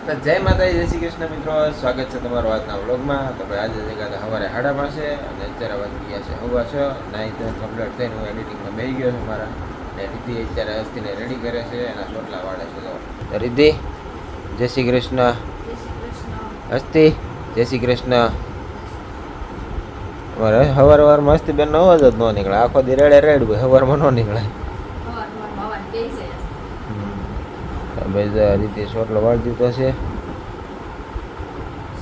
તો જય માતાજી, જય શ્રી કૃષ્ણ મિત્રો, સ્વાગત છે તમારું આજના વ્લોગમાં. તો ભાઈ આજે જગ્યા સવારે 5:30 પાસે અને અત્યારે વાગી ગયા છે 6:15. નાઈ ધોઈને કમ્પ્લીટ થઈને હું એડિટિંગમાં બેસી ગયો છું મારા. ને રિદ્ધિ અત્યારે હસ્તીને રેડી કરે છે, એના ચોટલા વાળે છે. તો રિદ્ધિ, જય શ્રી કૃષ્ણ. હસ્તી, જય શ્રી કૃષ્ણ. સવારમાં હસ્તી બેન નો અવાજ જ ન નીકળે, આખો દી રેડે રેડ હોય, સવારમાં ન નીકળે. ભાઈ રીતે ચોટલો વાળી દીધો છે.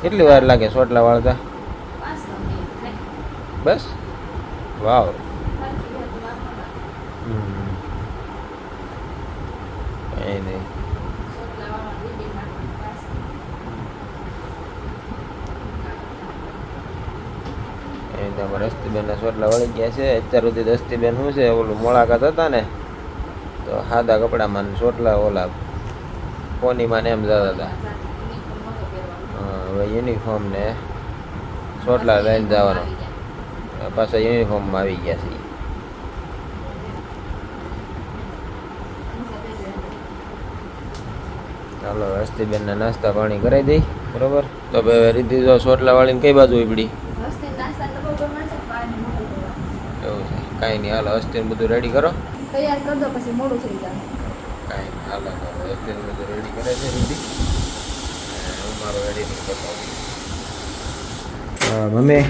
કેટલી વાર લાગે ચોટલા વાળતા? બસ. વાવ. કઈ નહીં. રસ્તીબેનના ચોટલા વળી ગયા છે. અત્યાર સુધી રસ્તીબેન શું છે, ઓલું મુલાકાત હતા ને તો સાદા કપડામાં ચોટલા ઓલા પોનીમાં ને એમ જતા હતા. હવે યુનિફોર્મ ને ચોટલા લઈને જવાનો. પાછા યુનિફોર્મમાં આવી ગયા છે. ચાલો હસ્તીબેનના નાસ્તા પાણી કરાવી દઈ, બરોબર. તો ભાઈ રીતિ જો ચોટલા વાળીને કઈ બાજુ ઉપડી? એવું છે, કાંઈ નહીં. હાલો હસ્તીને બધું રેડી કરો, તૈયાર કરી દો, પછી મોડું થઈ જાય. કાંઈ નહીં. હાલો હસ્તીને બધું રેડી કરે છે રીતિ. હું મારો એડિટિંગ કરતો. મમ્મી,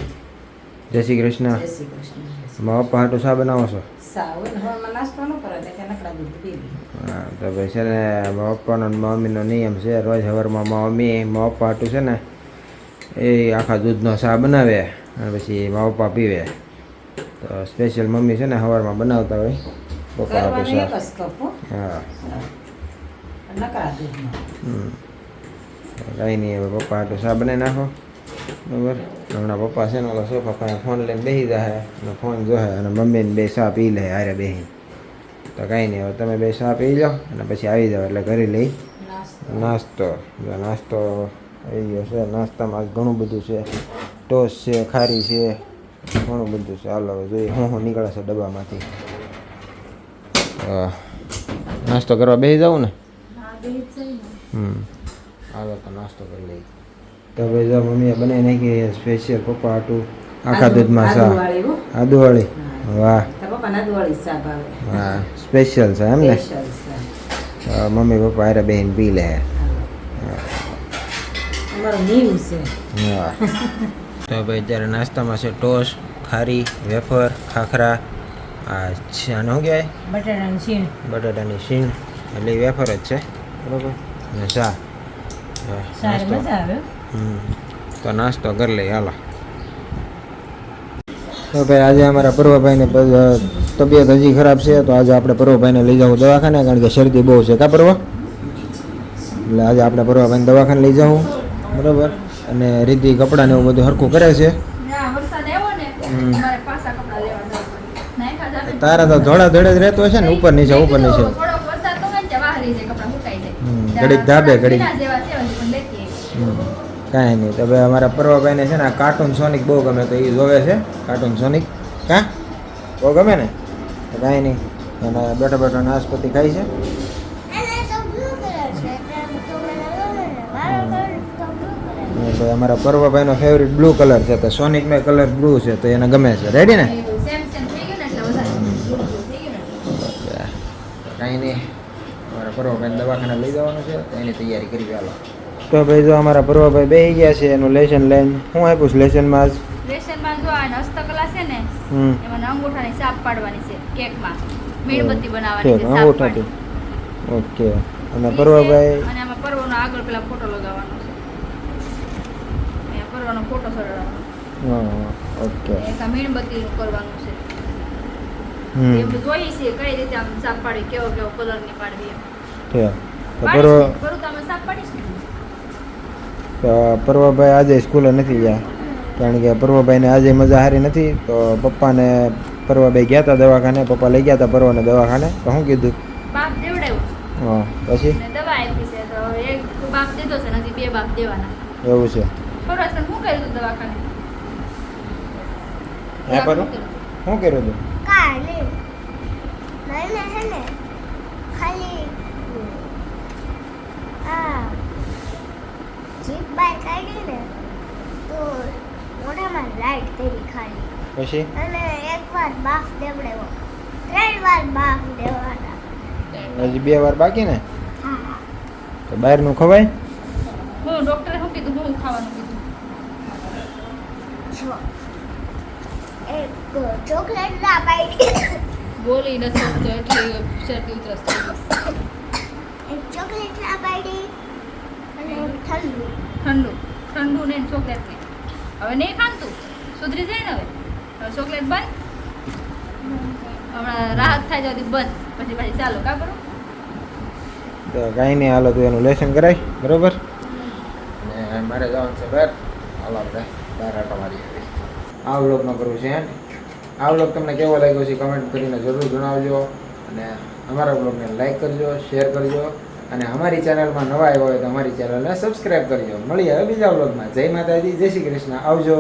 જય શ્રી કૃષ્ણ. જય શ્રી કૃષ્ણ. મારા પપ્પા હાટું શા બનાવો છો? નાસ્તો ન કરે કે નકડા દૂધ પી લે. હા, તો ભાઈ છે ને મારા પપ્પાનો ને મારા મમ્મીનો નિયમ છે, રોજ સવારમાં મારા મમ્મી મારા પપ્પા હાટું છે ને એ આખા દૂધનો ચા બનાવે અને પછી મારા પપ્પા પીવે. તો સ્પેશિયલ મમ્મી છે ને સવારમાં બનાવતા હોય પપ્પા હાટું ચા. હા, કંઈ નહીં. હવે પપ્પા હાટું ચા બનાવી નાખો, બરાબર. હમણાં પપ્પા છે ને ઓલા સોફા પાસે ફોન લઈને બેસી જાય અને ફોન જોહે અને મમ્મીને બે ચા પી લે હારે બેસી. તો કાંઈ નહીં, હવે તમે બે ચા પી લો અને પછી આવી જાઓ એટલે ઘરે લઈ નાસ્તો. નાસ્તો આવી ગયો છે. નાસ્તામાં ઘણું બધું છે. ટોસ છે, ખારી છે, ઘણું બધું છે. હાલો હવે જોઈએ હું નીકળે છે ડબ્બામાંથી. નાસ્તો કરવા બેસી જાઉં ને? હાલો તો નાસ્તો કરી લઈ. તો ભાઈ જો મમ્મીએ બનાવી નાખી સ્પેશિયલ પપ્પા હાટું આખા દૂધમાં ચા. આદુવાળી? વાહ. હા, સ્પેશિયલ છે એમ ને? મમ્મી પપ્પા હારે બેહીને પી લે. હા. તો ભાઈ અત્યારે નાસ્તામાં છે ટોસ, ખારી, વેફર, ખાખરા. આ છે આનું શું કહેવાય? બટાટાની શીણ. બટાટાની શીણ એટલે વેફર જ છે, બરાબર. અને ચા. નાસ્તો. તો નાસ્તો કરી લઈએ. હાલો. તો ભાઈ આજે અમારા પર્વભાઈને તબિયત હજી ખરાબ છે, તો આજે આપણે પર્વભાઈને લઈ જવું દવાખાને, કારણ કે શરદી બહુ છે. કા પર્વ? એટલે આજે આપણે પર્વભાઈને દવાખાને લઈ જવું, બરાબર. અને રીતિ કપડાને એવું બધું હરખું કરે છે. તારા તો ધોળા ધોળે જ રહેતો હશે ને, ઉપર નીચે ઉપર નીચે. ઘડીક ધાબે ઘડીક. કાંઈ નહીં. તો ભાઈ અમારા પર્વભાઈને છે ને આ કાર્ટૂન સોનિક બહુ ગમે, તો એ જોવે છે કાર્ટૂન સોનિક. કાં બહુ ગમે ને? તો કાંઈ નહીં, એના બેઠા બેઠા નાશપતિ ખાય છે. ભાઈ અમારા પર્વભાઈનો ફેવરિટ બ્લુ કલર છે, તો સોનિક મેં કલર બ્લુ છે, તો એને ગમે છે. રેડી ને? કાંઈ નહીં, અમારા પર્વભાઈને દવાખાને લઈ જવાનું છે, તો એની તૈયારી કરી. ચાલો. તો ભાઈ જો અમારા પર્વભાઈ બેસી ગયા છે એનું લેશન લઈને. હું આપ્યું છે લેશનમાં? આજ લેશનમાં જો આ હસ્તકલા છે ને, એમાં અંગૂઠાની છાપ પાડવાની છે કેકમાં. મીણબત્તી બનાવવાની છે અંગૂઠાથી. ઓકે. અને પર્વભાઈ અને આમાં પર્વનો આગળ પેલા ફોટો લગાવવાનો છે. અહીંયા પર્વનો ફોટો સડાવવાનો. હા, ઓકે. એક આ મીણબત્તી કરવાનું છે. એમ જોઈ છે કઈ રીતે આમ છાપ પાડી, કેવો કેવો કલરની પાડવી એમ. ઠીક. તો પર્વ તમે છાપ પાડીશ ને? પર્વભાઈ આજે સ્કૂલે નથી ગયા, કારણ કે પર્વભાઈને આજે મજા સારી નથી. તો પપ્પાને પર્વભાઈ ગયા હતા દવાખાને, પપ્પા લઈ ગયા હતા પર્વને દવાખાને. તો શું કીધું? બાપ દેવડાવ્યું. હા, પછી દવા આપી છે, તો એક બાપ દીધો છે, હજી 2 બાપ દેવાના. એવું છે? પરવાસન શું કર્યું હતું દવાખાને? હે પર શું કર્યું હતું? કાલે મને હે ને ખાલી આ બહાર કાઢી ને તો મોઢામાં લાઈટ કરી ખાલી પછી અને એકવાર બાફ દેવડાવ્યો 3 વાર બાફ દેવાના હજી 2 વાર બાકી ને હા તો બહારનું ખવાય હું ડોક્ટરે શું કીધું હું ખાવાનું કીધું જો એક ચોકલેટ ના પાડી બોલી નથી શકતો એટલે શરદી ઉધરસ થઈ ગઈ. એક ચોકલેટ ના પાડી અને એક ઠંડુ ઠંડુ ને ચોકલેટ ને હવે નહીં ખાતું સુધરી જાય ને હવે ચોકલેટ બંધ હમણાં રાહત થાય જતી બંધ પછી પાછી ચાલો કા કરો તો કાંઈ નહીં હાલો તો એનું લેસન કરાય બરોબર અને મારે જવાનું છે બહાર હાલો આપણે બહાર આટો મારી આ વ્લોગમાં કરવું છે એમ આ વ્લોગ તમને કેવો લાગ્યો છે કમેન્ટ કરીને જરૂર જણાવજો અને અમારા વ્લોગને લાઈક કરજો શેર કરજો અને અમારી ચેનલમાં નવા આવ્યા હોય તો અમારી ચેનલને સબસ્ક્રાઈબ કરજો મળીએ હવે બીજા વ્લોગમાં જય માતાજી જય શ્રી કૃષ્ણ આવજો